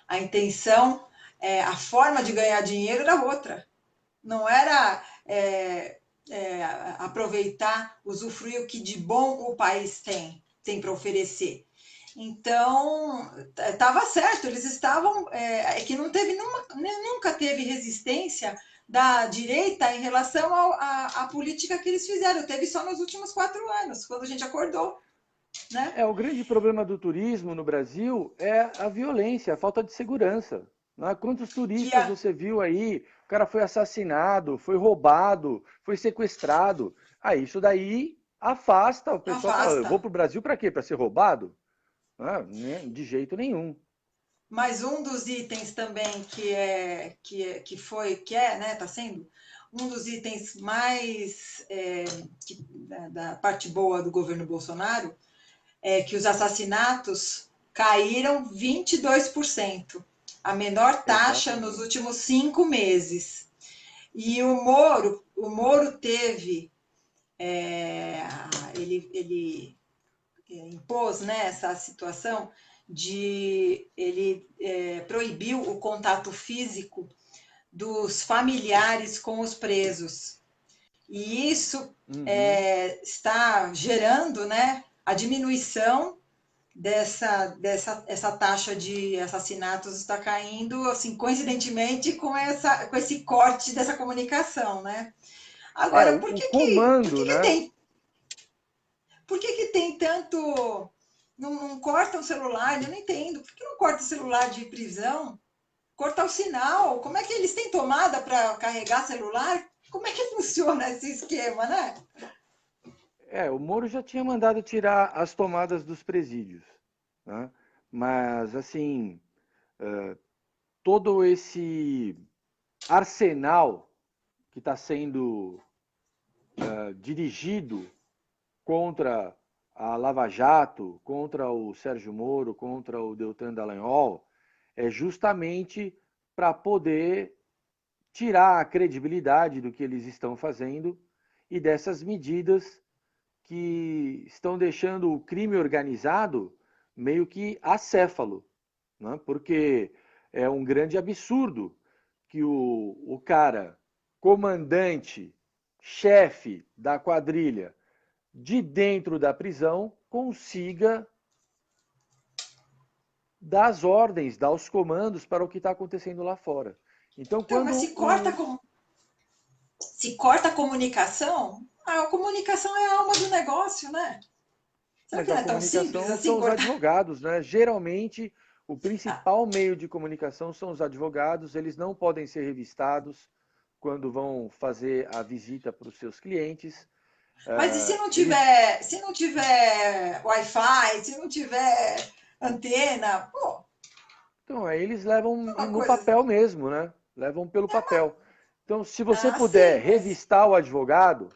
Speaker 2: A intenção, a forma de ganhar dinheiro era outra. Não era aproveitar, usufruir o que de bom o país tem para oferecer. Então, estava certo, eles estavam. Que não teve nunca teve resistência da direita em relação à política que eles fizeram. Teve só nos últimos 4 anos, quando a gente acordou. Né?
Speaker 1: O grande problema do turismo no Brasil é a violência, a falta de segurança. Né? Quantos
Speaker 2: Que
Speaker 1: turistas você viu aí? O cara foi assassinado, foi roubado, foi sequestrado. Isso daí afasta, o pessoal fala, eu vou
Speaker 2: afasta.
Speaker 1: para o Brasil para quê? Para ser roubado? De jeito nenhum.
Speaker 2: Mas um dos itens também né, está sendo um dos itens mais da parte boa do governo Bolsonaro é que os assassinatos caíram 22%, a menor taxa nos
Speaker 1: Exatamente.
Speaker 2: últimos 5 meses. E o Moro teve, ele impôs, né, essa situação ele proibiu o contato físico dos familiares com os presos. E isso
Speaker 1: Uhum.
Speaker 2: está gerando, né, a diminuição essa taxa de assassinatos está caindo, assim, coincidentemente com esse corte dessa comunicação, né?
Speaker 1: É,
Speaker 2: Agora,
Speaker 1: o comando, né?
Speaker 2: por que tem tanto... Não corta o celular, eu não entendo. Por que não corta o celular de prisão? Corta o sinal. Como é que eles têm tomada para carregar celular? Como é que funciona esse esquema, né?
Speaker 1: É, o Moro já tinha mandado tirar as tomadas dos presídios, né? Mas, assim, todo esse arsenal que está sendo dirigido contra a Lava Jato, contra o Sérgio Moro, contra o Deltan Dallagnol, é justamente para poder tirar a credibilidade do que eles estão fazendo e dessas medidas que estão deixando o crime organizado meio que acéfalo, né? Porque é um grande absurdo que o cara, comandante, chefe da quadrilha, de dentro da prisão, consiga dar as ordens, dar os comandos para o que está acontecendo lá fora. Então,
Speaker 2: Então, mas se corta a comunicação, a comunicação é a alma do negócio, né? Será
Speaker 1: Mas
Speaker 2: que
Speaker 1: a
Speaker 2: não é tão simples
Speaker 1: comunicação
Speaker 2: assim
Speaker 1: são os
Speaker 2: cortar?
Speaker 1: advogados, né? Geralmente, o
Speaker 2: Ah,
Speaker 1: principal meio de comunicação são os advogados, eles não podem ser revistados quando vão fazer a visita para os seus clientes.
Speaker 2: mas e
Speaker 1: Eles,
Speaker 2: se não tiver Wi-Fi, se não tiver antena, pô,
Speaker 1: então, aí eles levam
Speaker 2: é uma
Speaker 1: no
Speaker 2: coisa.
Speaker 1: papel mesmo, né? Levam pelo papel. Então, se você
Speaker 2: Ah,
Speaker 1: puder
Speaker 2: sim, mas
Speaker 1: revistar o advogado,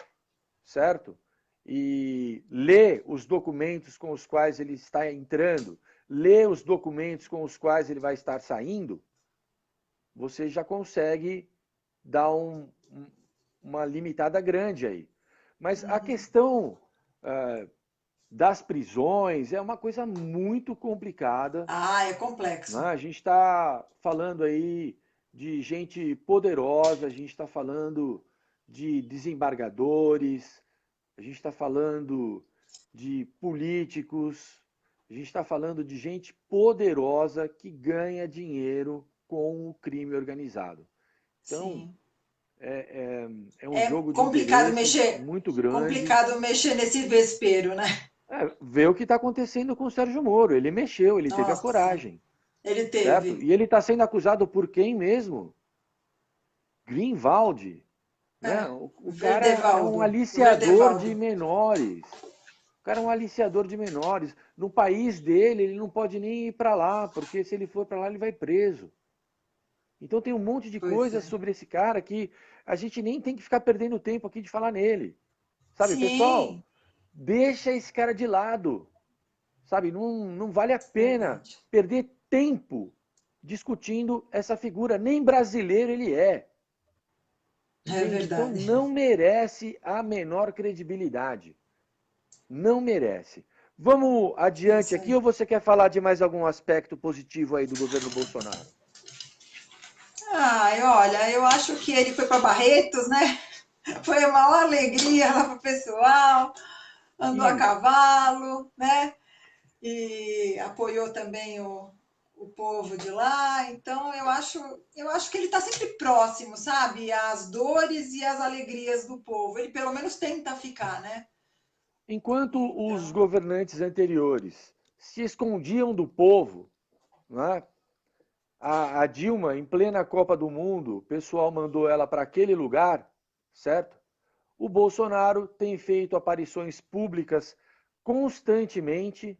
Speaker 1: certo? E ler os documentos com os quais ele está entrando, ler os documentos com os quais ele vai estar saindo, você já consegue dar uma limitada grande aí. Mas a questão das prisões é uma coisa muito complicada.
Speaker 2: é
Speaker 1: Né?
Speaker 2: complexo.
Speaker 1: A gente está falando aí de gente poderosa, a gente está falando de desembargadores, a gente está falando de políticos, a gente está falando de gente poderosa que ganha dinheiro com o crime organizado. Então,
Speaker 2: Sim.
Speaker 1: é um
Speaker 2: É
Speaker 1: jogo de interesses muito grande.
Speaker 2: complicado mexer nesse vespeiro, né?
Speaker 1: Ver o que está acontecendo com o Sérgio Moro. Ele mexeu, ele teve a
Speaker 2: Nossa,
Speaker 1: coragem,
Speaker 2: ele
Speaker 1: certo?
Speaker 2: teve.
Speaker 1: E ele está sendo acusado por quem mesmo? Greenwald, né? O cara é um
Speaker 2: O
Speaker 1: aliciador de
Speaker 2: Verdevaldo.
Speaker 1: menores. O cara é um aliciador de menores. No país dele, ele não pode nem ir para lá, porque se ele for para lá, ele vai preso. Então tem um monte de
Speaker 2: Pois
Speaker 1: coisas
Speaker 2: é.
Speaker 1: sobre esse cara que a gente nem tem que ficar perdendo tempo aqui de falar nele. Sabe, pessoal,
Speaker 2: Sim,
Speaker 1: deixa esse cara de lado. Sabe, não vale a pena
Speaker 2: verdade.
Speaker 1: perder tempo discutindo essa figura. Nem brasileiro ele é.
Speaker 2: É
Speaker 1: Entende? Então
Speaker 2: verdade.
Speaker 1: não merece a menor credibilidade. Não merece. Vamos
Speaker 2: É
Speaker 1: adiante
Speaker 2: isso
Speaker 1: aqui
Speaker 2: aí.
Speaker 1: ou você quer falar de mais algum aspecto positivo aí do governo Bolsonaro?
Speaker 2: Ai, olha, eu acho que ele foi para Barretos, né? Foi uma alegria lá para o pessoal, andou a
Speaker 1: Isso.
Speaker 2: cavalo, né? E apoiou também o povo de lá. Então, eu acho que ele está sempre próximo, sabe? Às dores e às alegrias do povo. Ele pelo menos tenta ficar, né?
Speaker 1: Enquanto os
Speaker 2: Então,
Speaker 1: governantes anteriores se escondiam do povo, né? A Dilma, em plena Copa do Mundo, o pessoal mandou ela para aquele lugar, certo? O Bolsonaro tem feito aparições públicas constantemente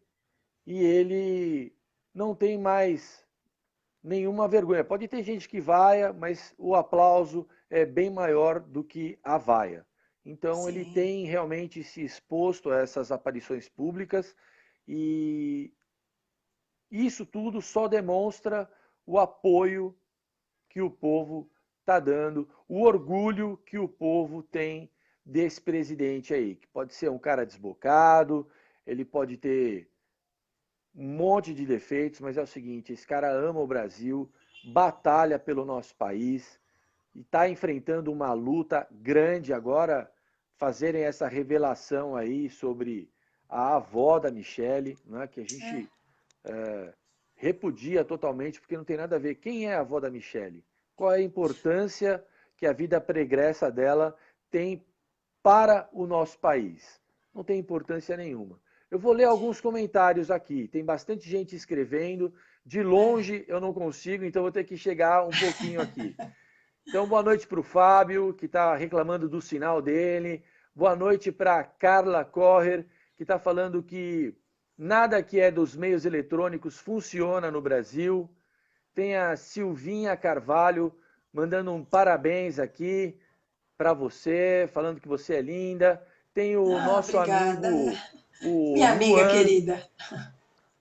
Speaker 1: e ele não tem mais nenhuma vergonha. Pode ter gente que vaia, mas o aplauso é bem maior do que a vaia. Então ele
Speaker 2: sim,
Speaker 1: tem realmente se exposto a essas aparições públicas e isso tudo só demonstra o apoio que o povo está dando, o orgulho que o povo tem desse presidente aí, que pode ser um cara desbocado, ele pode ter um monte de defeitos, mas é o seguinte: esse cara ama o Brasil, batalha pelo nosso país e está enfrentando uma luta grande agora. fazerem essa revelação aí sobre a avó da Michele, né, que a gente repudia totalmente, porque não tem nada a ver. Quem é a avó da Michele? Qual é a importância que a vida pregressa dela tem para o nosso país? Não tem importância nenhuma. Eu vou ler alguns comentários aqui. Tem bastante gente escrevendo. De longe eu não consigo, então vou ter que chegar um pouquinho aqui. Então, boa noite para o Fábio, que está reclamando do sinal dele. Boa noite para a Carla Correr, que está falando que nada que é dos meios eletrônicos funciona no Brasil. Tem a Silvinha Carvalho mandando um parabéns aqui para você, falando que você é linda. Tem o nosso
Speaker 2: obrigada.
Speaker 1: amigo, o
Speaker 2: Minha amiga
Speaker 1: Luan.
Speaker 2: querida.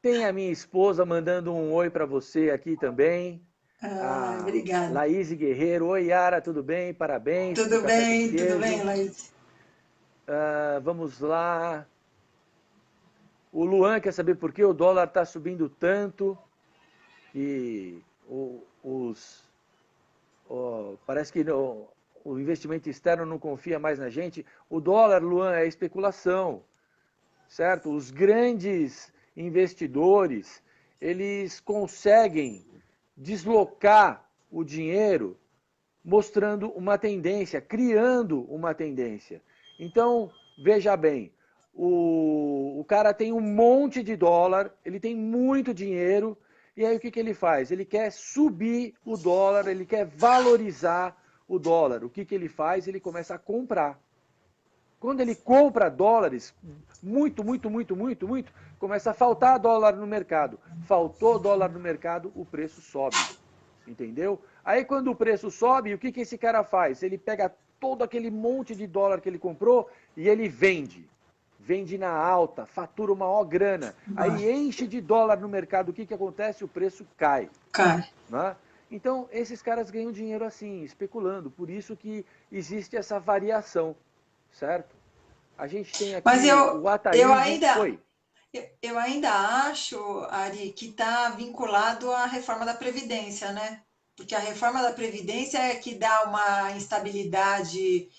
Speaker 1: Tem a minha esposa mandando um oi para você aqui também. A
Speaker 2: Obrigada.
Speaker 1: Laís Guerreiro. Oi, Yara, tudo bem? Parabéns pro Café com
Speaker 2: Tudo
Speaker 1: Queijo.
Speaker 2: bem, Laís?
Speaker 1: Vamos lá. O Luan quer saber por que o dólar está subindo tanto. E parece que o investimento externo não confia mais na gente. O dólar, Luan, é especulação, certo? Os grandes investidores, eles conseguem deslocar o dinheiro mostrando uma tendência, criando uma tendência. Então, veja bem, o cara tem um monte de dólar, ele tem muito dinheiro, e aí o que ele faz? Ele quer subir o dólar, ele quer valorizar o dólar. O que ele faz? Ele começa a comprar. Quando ele compra dólares, muito, começa a faltar dólar no mercado. Faltou dólar no mercado, o preço sobe. Entendeu? Aí quando o preço sobe, o que esse cara faz? Ele pega todo aquele monte de dólar que ele comprou e ele vende. Vende na alta, fatura uma maior grana. Aí enche de dólar no mercado, o que acontece? O preço cai.
Speaker 2: Cai.
Speaker 1: Né? Então, esses caras ganham dinheiro assim, especulando. Por isso que existe essa variação, certo? A gente tem aqui
Speaker 2: Mas
Speaker 1: o Ataíde. Oi.
Speaker 2: eu ainda acho, Ari, que está vinculado à reforma da Previdência, né? Porque a reforma da Previdência é que dá uma instabilidade,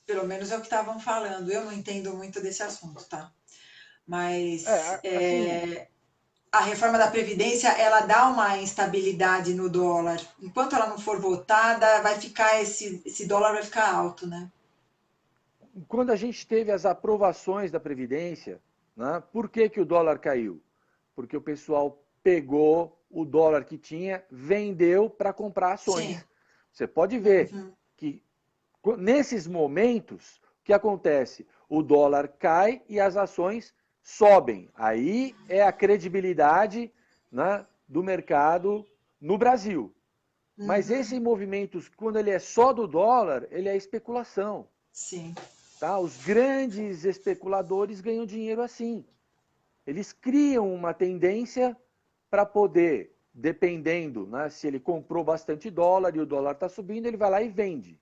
Speaker 2: pelo menos é o que estavam falando. Eu não entendo muito desse assunto, tá? Mas
Speaker 1: Assim,
Speaker 2: a reforma da Previdência, ela dá uma instabilidade no dólar. Enquanto ela não for votada, vai ficar esse dólar vai ficar alto, né?
Speaker 1: quando a gente teve as aprovações da Previdência, né, por que o dólar caiu? Porque o pessoal pegou o dólar que tinha, vendeu para comprar ações.
Speaker 2: Sim.
Speaker 1: Você pode ver que nesses momentos, o que acontece? O dólar cai e as ações sobem. Aí é a credibilidade, né, do mercado no Brasil. Mas esse movimento, quando ele é só do dólar, ele é especulação.
Speaker 2: Sim.
Speaker 1: Tá? Os grandes especuladores ganham dinheiro assim. Eles criam uma tendência para poder, dependendo, né, se ele comprou bastante dólar e o dólar está subindo, ele vai lá e vende.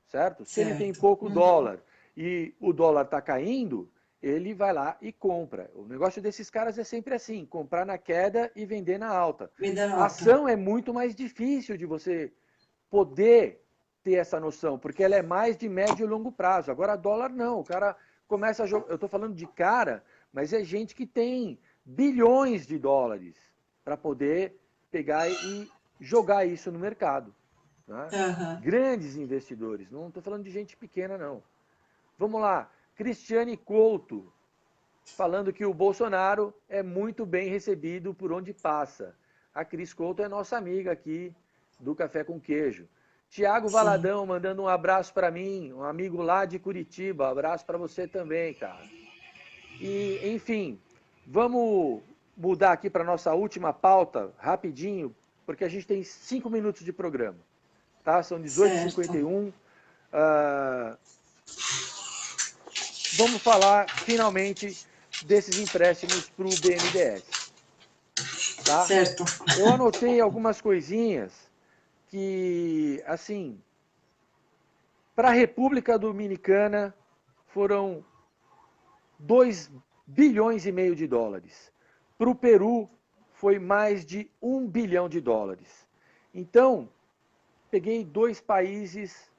Speaker 1: Certo? Se ele tem pouco dólar e o dólar está caindo, ele vai lá e compra. O negócio desses caras é sempre assim, comprar na queda e vender na alta. A ação é muito mais difícil de você poder ter essa noção, porque ela é mais de médio e longo prazo. Agora, dólar não. O cara começa a jogar. Eu estou falando de cara, mas é gente que tem bilhões de dólares para poder pegar e jogar isso no mercado. Né? Grandes investidores. Não estou falando de gente pequena, não. Vamos lá. Cristiane Couto, falando que o Bolsonaro é muito bem recebido por onde passa. A Cris Couto é nossa amiga aqui do Café com Queijo. Tiago Valadão mandando um abraço para mim, um amigo lá de Curitiba. Abraço para você também, cara. E, enfim, vamos mudar aqui para nossa última pauta, rapidinho, porque a gente tem 5 minutos de programa. Tá? São 18h51. Vamos falar, finalmente, desses empréstimos para o BNDES. Tá?
Speaker 2: Certo.
Speaker 1: Eu anotei algumas coisinhas que, assim, para a República Dominicana foram 2 bilhões e meio de dólares. Para o Peru foi mais de 1 bilhão de dólares. Então, peguei 2 países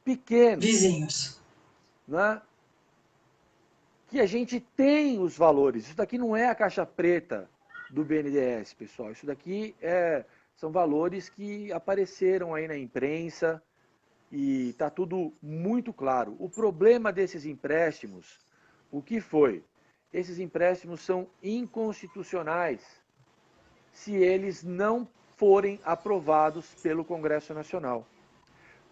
Speaker 1: pequenos,
Speaker 2: Vizinhos.
Speaker 1: né? Que a gente tem os valores. Isso daqui não é a caixa preta do BNDES, pessoal. Isso daqui são valores que apareceram aí na imprensa e está tudo muito claro. O problema desses empréstimos, o que foi? Esses empréstimos são inconstitucionais se eles não forem aprovados pelo Congresso Nacional.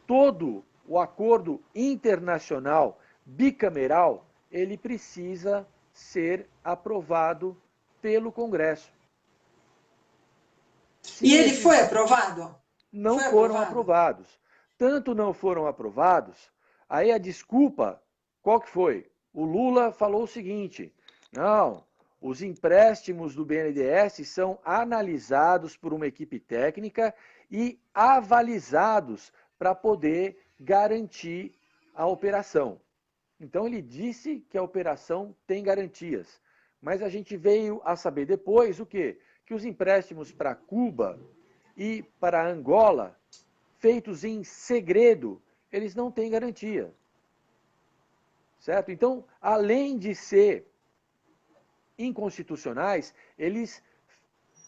Speaker 1: Todo o acordo internacional bicameral, ele precisa ser aprovado pelo Congresso.
Speaker 2: E ele foi aprovado?
Speaker 1: Não foram aprovados. Tanto não foram aprovados, aí a desculpa, qual que foi? O Lula falou o seguinte, não, os empréstimos do BNDES são analisados por uma equipe técnica e avalizados para poder garantir a operação. Então ele disse que a operação tem garantias. Mas a gente veio a saber depois o quê? Que os empréstimos para Cuba e para Angola, feitos em segredo, eles não têm garantia. Certo? Então, além de ser inconstitucionais, eles,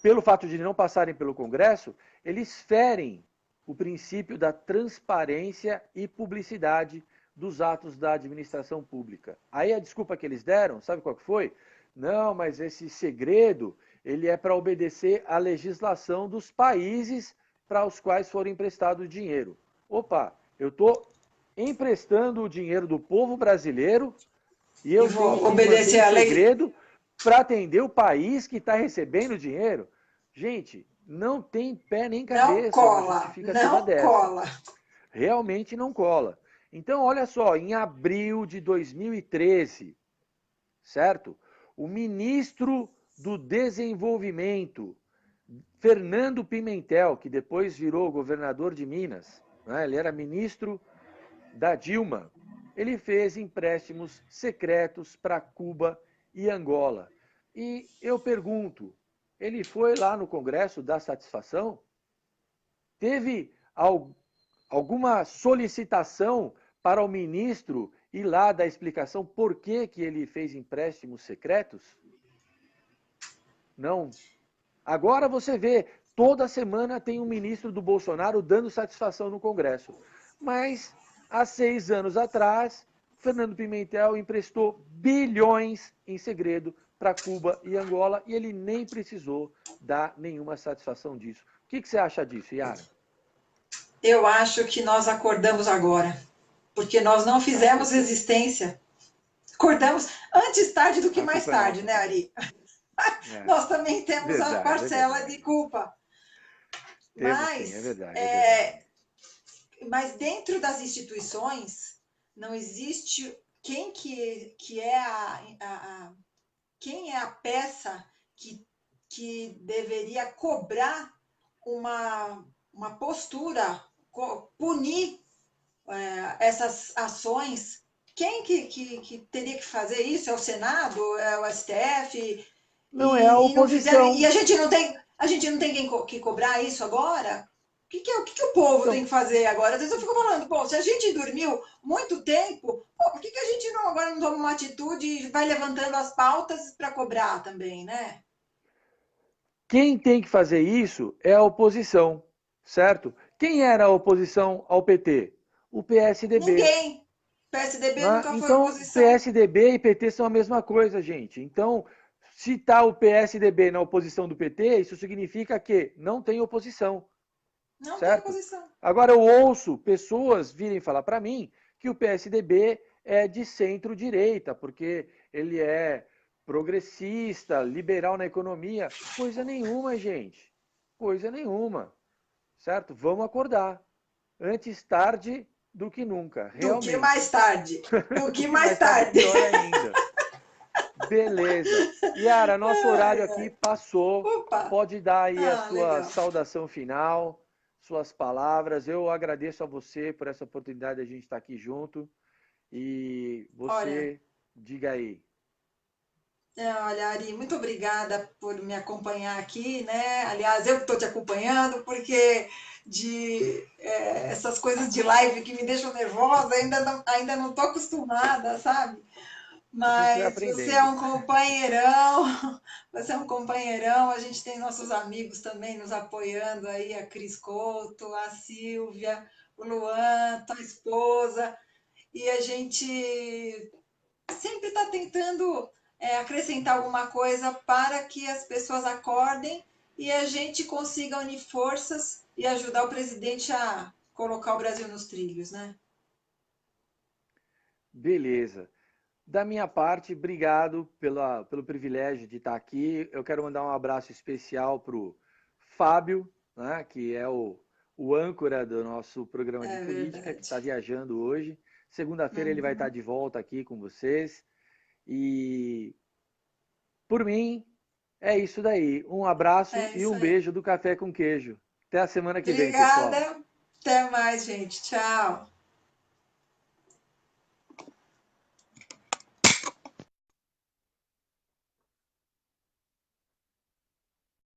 Speaker 1: pelo fato de não passarem pelo Congresso, eles ferem o princípio da transparência e publicidade dos atos da administração pública. Aí a desculpa que eles deram, sabe qual que foi? Não, mas esse segredo, ele é para obedecer à legislação dos países para os quais for emprestado o dinheiro. Opa, eu estou emprestando o dinheiro do povo brasileiro e eu
Speaker 2: vou
Speaker 1: tenho que
Speaker 2: obedecer
Speaker 1: manter
Speaker 2: a lei
Speaker 1: segredo para atender o país que está recebendo o dinheiro. Gente, não tem pé nem cabeça
Speaker 2: não cola,
Speaker 1: uma justificativa
Speaker 2: não
Speaker 1: dessa.
Speaker 2: cola.
Speaker 1: Realmente não cola. Então, olha só, em abril de 2013, certo? O ministro do Desenvolvimento, Fernando Pimentel, que depois virou governador de Minas, né? Ele era ministro da Dilma, ele fez empréstimos secretos para Cuba e Angola. E eu pergunto, ele foi lá no Congresso dar satisfação? Teve alguma solicitação para o ministro ir lá dar explicação por que ele fez empréstimos secretos? Não. Agora você vê, toda semana tem um ministro do Bolsonaro dando satisfação no Congresso. Mas, há 6 anos atrás, Fernando Pimentel emprestou bilhões em segredo para Cuba e Angola e ele nem precisou dar nenhuma satisfação disso. O que você acha disso, Yara?
Speaker 2: Eu acho que nós acordamos agora, porque nós não fizemos resistência. Acordamos antes tarde do que mais tarde, né, Ari? Nós também temos a parcela de culpa.
Speaker 1: Mas, sim, é verdade.
Speaker 2: Mas dentro das instituições não existe quem é a peça que deveria cobrar uma postura, punir essas ações. Quem que teria que fazer isso? É o Senado? É o STF?
Speaker 1: Não é a oposição.
Speaker 2: E a gente não tem que cobrar isso agora? O que o povo tem que fazer agora? Às vezes eu fico falando, pô, se a gente dormiu muito tempo, pô, por que a gente agora não toma uma atitude e vai levantando as pautas para cobrar também, né?
Speaker 1: Quem tem que fazer isso é a oposição, certo? Quem era a oposição ao PT? O PSDB.
Speaker 2: Ninguém. PSDB nunca foi oposição.
Speaker 1: Então, PSDB e PT são a mesma coisa, gente. Então, se está o PSDB na oposição do PT, isso significa que não tem oposição.
Speaker 2: Não
Speaker 1: certo?
Speaker 2: tem oposição.
Speaker 1: Agora, eu ouço pessoas virem falar para mim que o PSDB é de centro-direita, porque ele é progressista, liberal na economia. Coisa nenhuma, gente. Coisa nenhuma. Certo? Vamos acordar. Antes tarde do que nunca. Realmente.
Speaker 2: Do que mais tarde. Do que mais tarde.
Speaker 1: Pior ainda. Beleza. Yara, nosso horário aqui passou.
Speaker 2: Opa.
Speaker 1: Pode dar aí a sua
Speaker 2: legal.
Speaker 1: saudação final, suas palavras. Eu agradeço a você por essa oportunidade de a gente estar aqui junto. E você, diga aí.
Speaker 2: Olha, Ari, muito obrigada por me acompanhar aqui, né? Aliás, eu estou te acompanhando porque essas coisas de live que me deixam nervosa, ainda não estou acostumada, sabe?
Speaker 1: A gente vai
Speaker 2: Mas você é
Speaker 1: aprendendo.
Speaker 2: um companheirão, você é um companheirão, a gente tem nossos amigos também nos apoiando aí, a Cris Couto, a Silvia, o Luan, tua esposa, e a gente sempre está tentando acrescentar alguma coisa para que as pessoas acordem e a gente consiga unir forças e ajudar o presidente a colocar o Brasil nos trilhos, né?
Speaker 1: Beleza. Da minha parte, obrigado pelo privilégio de estar aqui. Eu quero mandar um abraço especial para o Fábio, né, que é o âncora do nosso programa de
Speaker 2: É
Speaker 1: política, que
Speaker 2: verdade.
Speaker 1: está viajando hoje. Segunda-feira ele vai estar
Speaker 2: Uhum.
Speaker 1: de volta aqui com vocês. E, por mim, é isso daí. Um abraço
Speaker 2: É
Speaker 1: e
Speaker 2: isso
Speaker 1: um
Speaker 2: aí.
Speaker 1: beijo do Café com Queijo. Até a semana que vem, pessoal.
Speaker 2: Obrigada. Até mais, gente. Tchau.